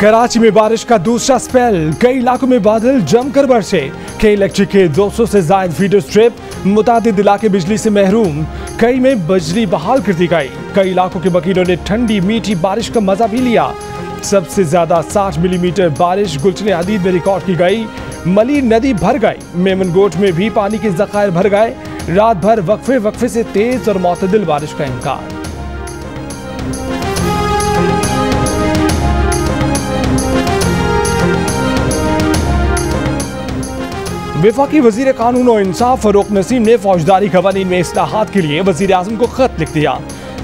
कराची में बारिश का दूसरा स्पेल, कई इलाकों में बादल जमकर बरसे। कई इलेक्ट्रिक के 200 से ज्यादा फीडर स्ट्रिप, मुतादिद इलाके बिजली से महरूम। कई में बिजली बहाल कर दी गई। कई इलाकों के वकीलों ने ठंडी मीठी बारिश का मजा भी लिया। सबसे ज्यादा 60 मिलीमीटर बारिश गुलशन हदीद में रिकॉर्ड की गई। मली नदी भर गई। मेमनगोट में भी पानी के जखायर भर गए। रात भर वक्फे वक्फे से तेज और मुतदिल बारिश का इम्कान। वफाकी वजीर कानून और इंसाफ फरूक नसीम ने फौजदारी कवानीन में इस्लाहात के लिए वजीर आजम को खत लिख दिया।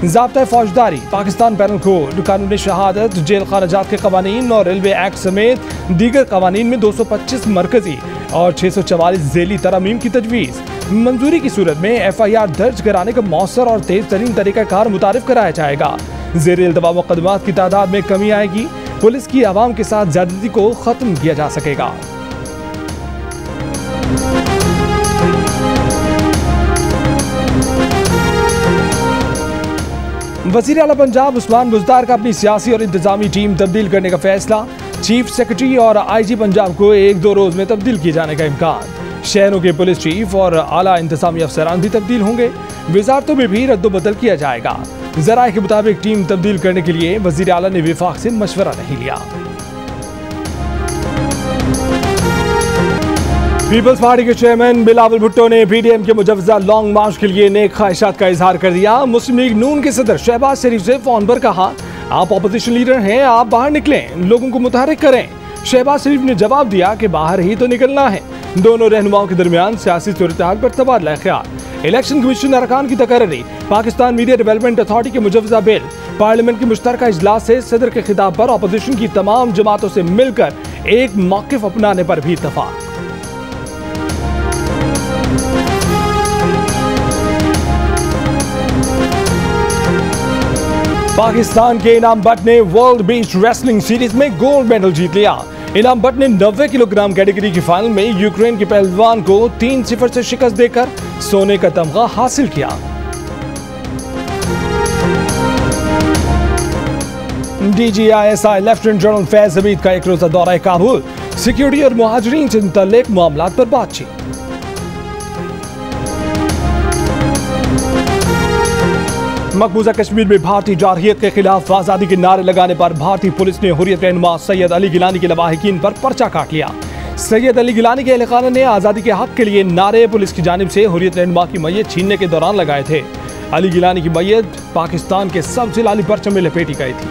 ज़ाब्ता फौजदारी, पाकिस्तान पैनल कोड, कानून शहादत, जेल खारजात के कवानीन और रेलवे एक्ट समेत दीगर कवानीन में 225 मरकजी और 644 झेली तरमीम की तजवीज़। मंजूरी की सूरत में FIR दर्ज कराने का मौसर और तेज तरीन तरीक़ाकार मुतारिफ कराया जाएगा। ज़ेर इल्तवा मुक़दमात की तादाद में कमी आएगी। पुलिस की आवाम के साथ ज़्यादती को ख़त्म किया जा सकेगा। वज़ीर आला पंजाब उस्मान बुज़दार का अपनी सियासी और इंतजामी टीम तब्दील करने का फैसला। चीफ सेक्रेटरी और IG पंजाब को 1-2 रोज में तब्दील किए जाने का इम्कान। शहरों के पुलिस चीफ और आला इंतजामी अफसरान भी तब्दील होंगे। वजारतों में भी रद्दोबदल किया जाएगा। ज़राए के मुताबिक टीम तब्दील करने के लिए वज़ीर आला ने विफाक से मशवरा नहीं लिया। पीपल्स पार्टी के चेयरमैन बिलावल भुट्टो ने PDM के मुजवजा लॉन्ग मार्च के लिए नेक ख्वाहिशात का इजहार कर दिया। मुस्लिम लीग नून के सदर शहबाज शरीफ से फोन पर कहा, आप अपोजिशन लीडर हैं, आप बाहर निकलें, लोगों को मुतहरिक करें। शहबाज शरीफ ने जवाब दिया कि बाहर ही तो निकलना है। दोनों रहनुमाओं के दरमियान सियासी सूरत-ए-हाल पर तबादला ख्याल। इलेक्शन कमीशन अरकान की तकर्री, पाकिस्तान मीडिया डेवलपमेंट अथॉरिटी के मुजवजा बिल, पार्लियामेंट की मुश्तरका इजलास से सदर के खिताब पर अपोजिशन की तमाम जमातों से मिलकर एक मौक़िफ़ अपनाने पर भी इत्तफाक। पाकिस्तान के इनाम भट्ट ने वर्ल्ड बीच रेसलिंग सीरीज में गोल्ड मेडल जीत लिया। इनाम भट्ट ने 90 किलोग्राम कैटेगरी की फाइनल में यूक्रेन के पहलवान को 3-0 से शिकस्त देकर सोने का तमगा हासिल किया। DGISI lieutenant general Faiz Hamid का 1 रोजा दौरा काबुल, सिक्योरिटी और मुहाजिरीन से मुतल्लिक मामलात पर बातचीत। मकबूजा कश्मीर में भारतीय जारहियत के खिलाफ आज़ादी के नारे लगाने पर भारतीय पुलिस ने हुर्रियत रहनुमा सैयद अली गिलानी के लवाहिकीन पर पर्चा काट लिया। सैयद अली गिलानी के अहलखाना ने आज़ादी के हक के लिए नारे पुलिस की जानिब से हुर्रियत रहनुमा की मैयत छीनने के दौरान लगाए थे। अली गिलानी की मैयत पाकिस्तान के सबसे लाली परचम में लपेटी गई थी।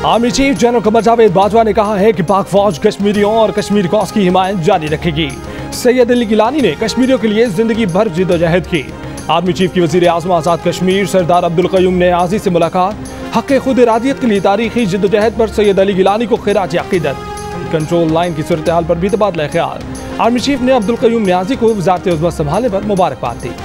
Army chief general Qamar Javed Bajwa ने कहा है कि पाक फौज कश्मीरियों और कश्मीर कॉज की हिमायत जारी रखेगी। सैयद अली गिलानी ने कश्मीरियों के लिए जिंदगी भर जिद्दोजहद की। आर्मी चीफ की वजीर आज़म आज़ाद कश्मीर सरदार अब्दुल क़य्यूम नियाज़ी से मुलाकात। हक़ खुद इरादियत के लिए तारीखी जिद्दोजहद पर सैयद अली गिलानी को खिराज अक़ीदत। कंट्रोल लाइन की सूरत हाल पर भी तबादला ख्याल। आर्मी चीफ ने अब्दुल क़य्यूम नियाज़ी को वज़ारत उज़्मा संभालने पर मुबारकबाद दी।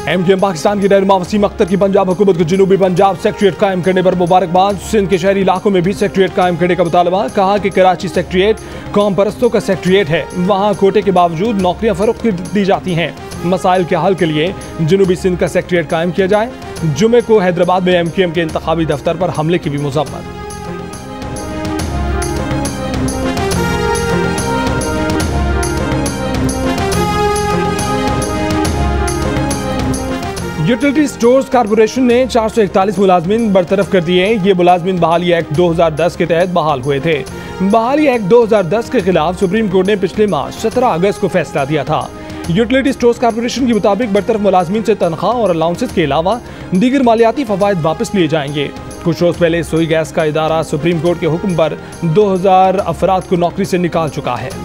MKM पाकिस्तान की रहनुमा वसीम अख्तर की पंजाब हुकूमत को जनूबी पंजाब सेक्रेटेरिएट कायम करने पर मुबारकबाद। सिंध के शहरी इलाकों में भी सेक्रेटेरिएट कायम करने का मुतालबा। कहा कि कराची सेक्रेटेरिएट कौम परस्तों का सेक्रेटेरिएट है, वहाँ कोटे के बावजूद नौकरियाँ फरोख्त दी जाती हैं। मसाइल के हल के लिए जनूबी सिंध का सेक्रेटेरिएट कायम किया जाए। जुमे को हैदराबाद में MKM के इंतखाबी दफ्तर पर हमले की भी मुज़म्मत। यूटिलिटी स्टोर्स कॉर्पोरेशन ने 441 मुलाजमीन बरतरफ कर दिए। ये मुलाजमीन बहाली एक्ट 2010 के तहत बहाल हुए थे। बहाली एक्ट 2010 के खिलाफ सुप्रीम कोर्ट ने पिछले माह 17 अगस्त को फैसला दिया था। यूटिलिटी स्टोर्स कॉर्पोरेशन के मुताबिक बरतरफ मुलाजमीन से तनख्वाह और अलाउंसेस के अलावा दीगर मालियाती फवायद वापस लिए जाएंगे। कुछ रोज पहले सोई गैस का इदारा सुप्रीम कोर्ट के हुक्म पर 2000 अफराद को नौकरी से निकाल चुका है।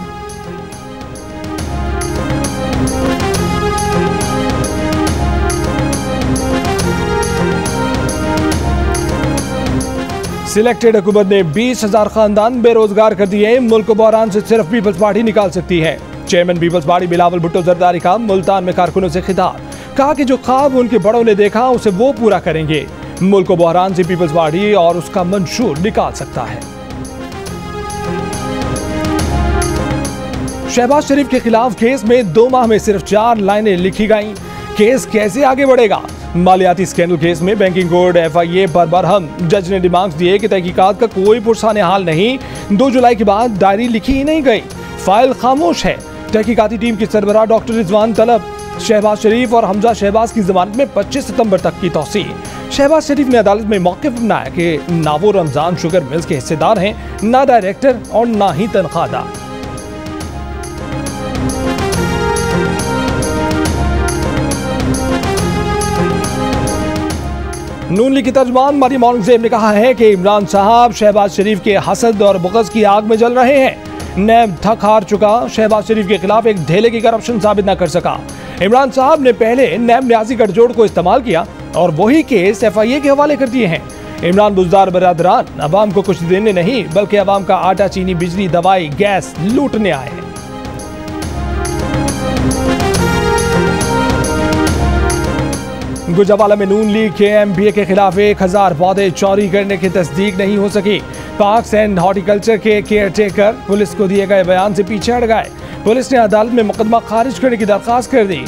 सिलेक्टेड हुकूमत ने 20,000 खानदान बेरोजगार कर दिए। मुल्क को बहरान से सिर्फ पीपल्स पार्टी निकाल सकती है। चेयरमैन पीपल्स पार्टी बिलावल भुट्टो जरदारी का मुल्तान में कारकुनों से खिताब। कहा कि जो ख्वाब उनके बड़ों ने देखा उसे वो पूरा करेंगे। मुल्क को बहरान से पीपल्स पार्टी और उसका मंशूर निकाल सकता है। शहबाज शरीफ के खिलाफ केस में 2 माह में सिर्फ 4 लाइनें लिखी गईं। केस कैसे आगे बढ़ेगा? मालियाती स्कैंडल केस में बैंकिंग कोर्ट FIA पर बरहम। जज ने डिमांड्स दिए कि तहकीकात का कोई पुरसाने हाल नहीं। 2 जुलाई के बाद डायरी लिखी ही नहीं गई, फाइल खामोश है। तहकीकाती टीम के सरबराह डॉक्टर रिजवान तलब। शहबाज शरीफ और हमजा शहबाज की जमानत में 25 सितंबर तक की तौसीह। शहबाज शरीफ ने अदालत में मौक़िफ़ अपनाया कि ना वो रमजान शुगर मिल्स के हिस्सेदार हैं, ना डायरेक्टर और ना ही तनख्वाहदार। नून लीग की तर्जुमान मरियम औरंगजेब ने कहा है कि इमरान साहब शहबाज शरीफ के हसद और बुग़्ज़ की आग में जल रहे हैं। नैब थक हार चुका, शहबाज शरीफ के खिलाफ एक ढेले की करप्शन साबित न कर सका। इमरान साहब ने पहले नैब न्याजी गठजोड़ को इस्तेमाल किया और वही केस FIA के हवाले कर दिए हैं। इमरान बुजदार बरादरान अवाम को कुछ देने नहीं बल्कि अवाम का आटा, चीनी, बिजली, दवाई, गैस लूटने आए हैं। गुजरावाला में नून लीग के MBA के खिलाफ 1000 पौधे चोरी करने की तस्दीक नहीं हो सकी। पार्क्स एंड हॉर्टिकल्चर के केयर टेकर पुलिस को दिए गए बयान से पीछे हट गए। पुलिस ने अदालत में मुकदमा खारिज करने की दरख्वास्त कर दी।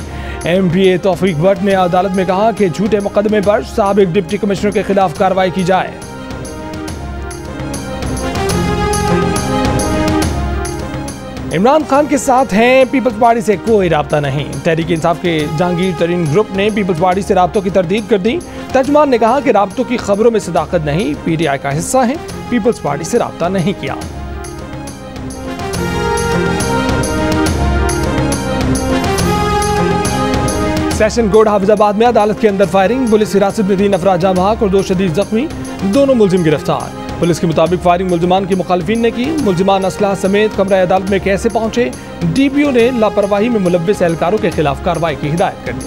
MBA तौफीक भट्ट ने अदालत में कहा कि झूठे मुकदमे पर साबिक डिप्टी कमिश्नर के खिलाफ कार्रवाई की जाए। इमरान खान के साथ हैं, पीपल्स पार्टी से कोई राब्ता नहीं। तहरीक इंसाफ के जहांगीर तरीन ग्रुप ने पीपल्स पार्टी से राब्तों की तरदीद कर दी। तर्जुमान ने कहा कि राब्तों की खबरों में सदाकत नहीं, PTI का हिस्सा है, पीपल्स पार्टी से राब्ता नहीं किया। सेशन कोर्ट हाफिजाबाद में अदालत के अंदर फायरिंग, पुलिस हिरासत में 3 अफराद जाँ बहक और 2 शदीद जख्मी, दोनों मुलजिम गिरफ्तार। पुलिस के मुताबिक फायरिंग मुलजिमान की मुखालिफिन ने की। मुलजिमान असलाह समेत कमरा अदालत में कैसे पहुंचे? DPO ने लापरवाही में मुलव्विस एहलकारों के खिलाफ कार्रवाई की हिदायत कर दी।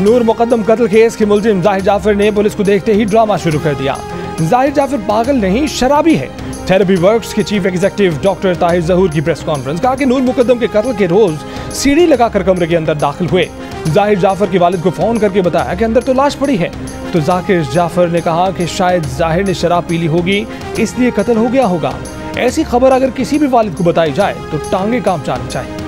नूर मुकद्दम कत्ल केस के मुलजिम जाहिर जाफर ने पुलिस को देखते ही ड्रामा शुरू कर दिया। जाहिर जाफर पागल नहीं, शराबी है। थेरेपी वर्क्स के चीफ एग्जीक्यूटिव डॉक्टर ताहिर जहूर की प्रेस कॉन्फ्रेंस, कहा कि नूर मुकद्दम के कत्ल के रोज सीढ़ी लगाकर कमरे के अंदर दाखिल हुए। जाहिर जाफर के वालिद को फोन करके बताया कि अंदर तो लाश पड़ी है। तो जाकिर जाफर ने कहा कि शायद जाहिर ने शराब पी ली होगी, इसलिए कत्ल हो गया होगा। ऐसी खबर अगर किसी भी वालिद को बताई जाए तो टांगे काम जानी चाहिए।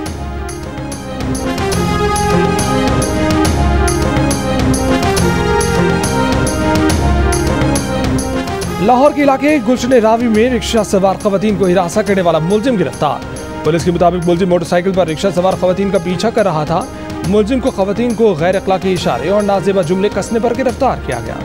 लाहौर के इलाके गुलशन रावी में रिक्शा सवार खवातीन को हिरासा करने वाला मुलजिम गिरफ्तार। पुलिस के मुताबिक मुलजिम मोटरसाइकिल पर रिक्शा सवार खवातीन का पीछा कर रहा था। मुलजिम को खवातीन को गैर अखलाकी इशारे और नाजेबा जुमले कसने पर गिरफ्तार किया गया।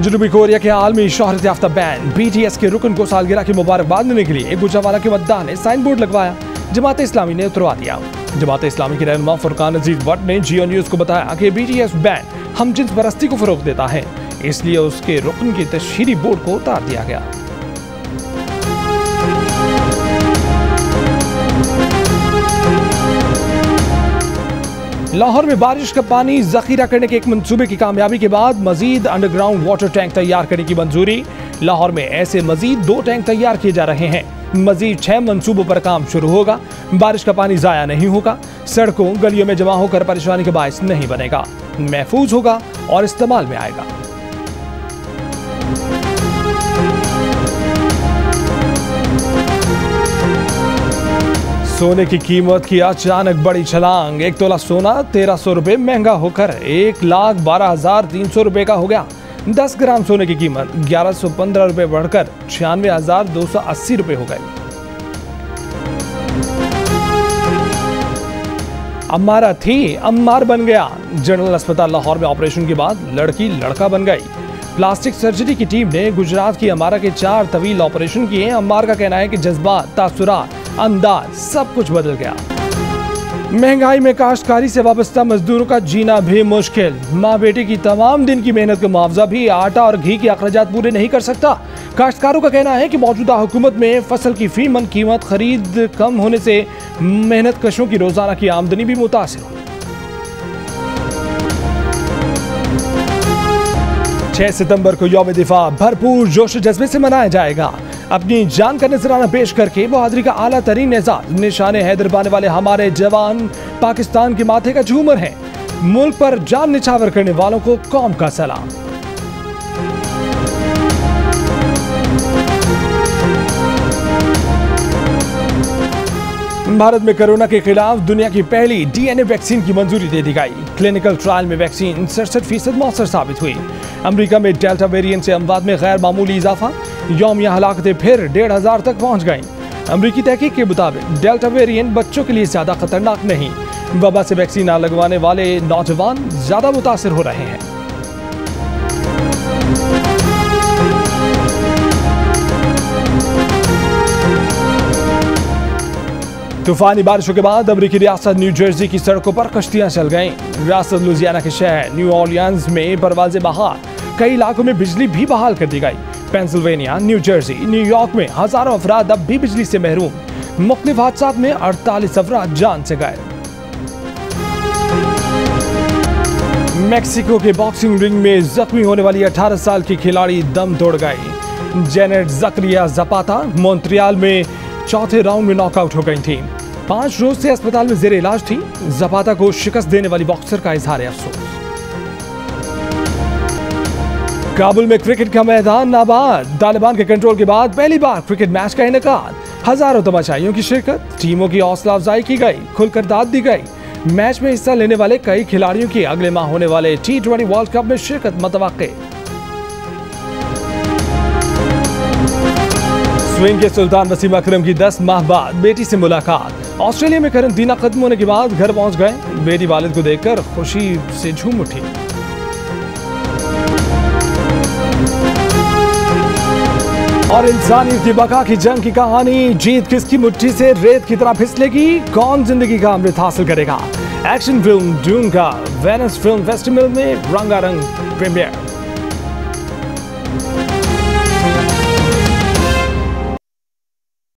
जनूबी कोरिया के आलमी शोहरत याफ्ता बैंड BTS के रुकन को सालगिरह की मुबारकबाद देने के लिए गुजरावाला के मतदान ने साइन बोर्ड लगवाया। जमात इस्लामी ने उतरवा दिया। जमात इस्लामी के रहनुमा फुरकान अजीज भट्ट ने जियो न्यूज को बताया कि BTS बैंड हमजिन्स परस्ती को फरोग देता है, इसलिए उसके रुकन की तशहीरी बोर्ड को उतार दिया गया। लाहौर में बारिश का पानी जखीरा करने के एक मंसूबे की कामयाबी के बाद मजीद अंडरग्राउंड वाटर टैंक तैयार करने की मंजूरी। लाहौर में ऐसे मजीद 2 टैंक तैयार किए जा रहे हैं। मजीद 6 मंसूबों पर काम शुरू होगा। बारिश का पानी जाया नहीं होगा, सड़कों गलियों में जमा होकर परेशानी का बायस नहीं बनेगा, महफूज होगा और इस्तेमाल में आएगा। सोने की कीमत की अचानक बड़ी छलांग। 1 तोला सोना 1300 रुपए महंगा होकर 1,12,300 रुपए का हो गया। 10 ग्राम सोने की कीमत 1115 रुपए बढ़कर 96,280 रुपए हो गई। अम्मारा थी, अम्मार बन गया। जनरल अस्पताल लाहौर में ऑपरेशन के बाद लड़की लड़का बन गई। प्लास्टिक सर्जरी की टीम ने गुजरात की अम्मारा के 4 तवील ऑपरेशन किए। अम्मार का कहना है कि जज्बात, तासुरात, अंदाज सब कुछ बदल गया। महंगाई में काश्तकारी से वाबस्ता मजदूरों का जीना भी मुश्किल। माँ बेटे की तमाम दिन की मेहनत का मुआवजा भी आटा और घी के अखराजात पूरे नहीं कर सकता। काश्तकारों का कहना है कि मौजूदा हुकूमत में फसल की फी मन कीमत खरीद कम होने से मेहनत कशों की रोजाना की आमदनी भी मुतासिर हुई। 6 सितंबर को यौम दिफा भरपूर जोश जज्बे से मनाया जाएगा। अपनी जान का नजराना पेश करके बहादुरी का आला तरीन एजाज निशाने हैदर पाने वाले हमारे जवान पाकिस्तान के माथे का झूमर हैं। मुल्क पर जान निछावर करने वालों को कौम का सलाम। भारत में कोरोना के खिलाफ दुनिया की पहली डीएनए वैक्सीन की मंजूरी दे दी गई। क्लिनिकल ट्रायल में वैक्सीन 67% मौसर साबित हुई। अमेरिका में डेल्टा वेरिएंट से अमवात में गैर मामूली इजाफा, यौमिया हलाकतें फिर 1,500 तक पहुंच गईं। अमेरिकी तहकीक के मुताबिक डेल्टा वेरिएंट बच्चों के लिए ज्यादा खतरनाक नहीं। वबा से वैक्सीन न लगवाने वाले नौजवान ज्यादा मुतासिर हो रहे हैं। तूफानी बारिशों के बाद अमेरिकी रियासत न्यू जर्सी की सड़कों पर कश्तियां चल गईं। रियासत लुजियाना के शहर न्यू ऑरलियंस में परवाज़ें बहाल, कई इलाकों में बिजली भी बहाल कर दी गई। पेंसिल्वेनिया, न्यू जर्सी, न्यूयॉर्क में हजारों अफराद अब भी बिजली से महरूम। मुख्तलिफ हादसात में 48 अफराद जान से गए। मेक्सिको के बॉक्सिंग रिंग में जख्मी होने वाली 18 साल की खिलाड़ी दम तोड़ गई। जेनेट जकरिया जपाता मॉन्ट्रियल में चौथे राउंड में नॉकआउट हो गई थी। 5 रोज से अस्पताल में जेर इलाज थी। जपाता को शिकस्त देने वाली बॉक्सर का इजहार अफसोस। काबुल में क्रिकेट का मैदान नाबाद। तालिबान के कंट्रोल के बाद पहली बार क्रिकेट मैच का इनेकाद। हजारों तमाशाइयों की शिरकत, टीमों की हौसला अफजाई की गई, खुलकर दाद दी गई। मैच में हिस्सा लेने वाले कई खिलाड़ियों की अगले माह होने वाले T20 वर्ल्ड कप में शिरकत मतवक्के। स्विंग के सुल्तान वसीम अकरम की 10 माह बाद बेटी से मुलाकात। ऑस्ट्रेलिया में करंतना खत्म होने के बाद घर पहुंच गए। बेटी वालिद को देखकर खुशी से झूम उठी। और इंसानियत की बका की जंग की कहानी, जीत किसकी मुट्ठी से रेत की तरह फिसलेगी, कौन जिंदगी का अमृत हासिल करेगा। एक्शन फिल्म ड्यून का वेनिस फिल्म फेस्टिवल में रंगारंग प्रीमियर।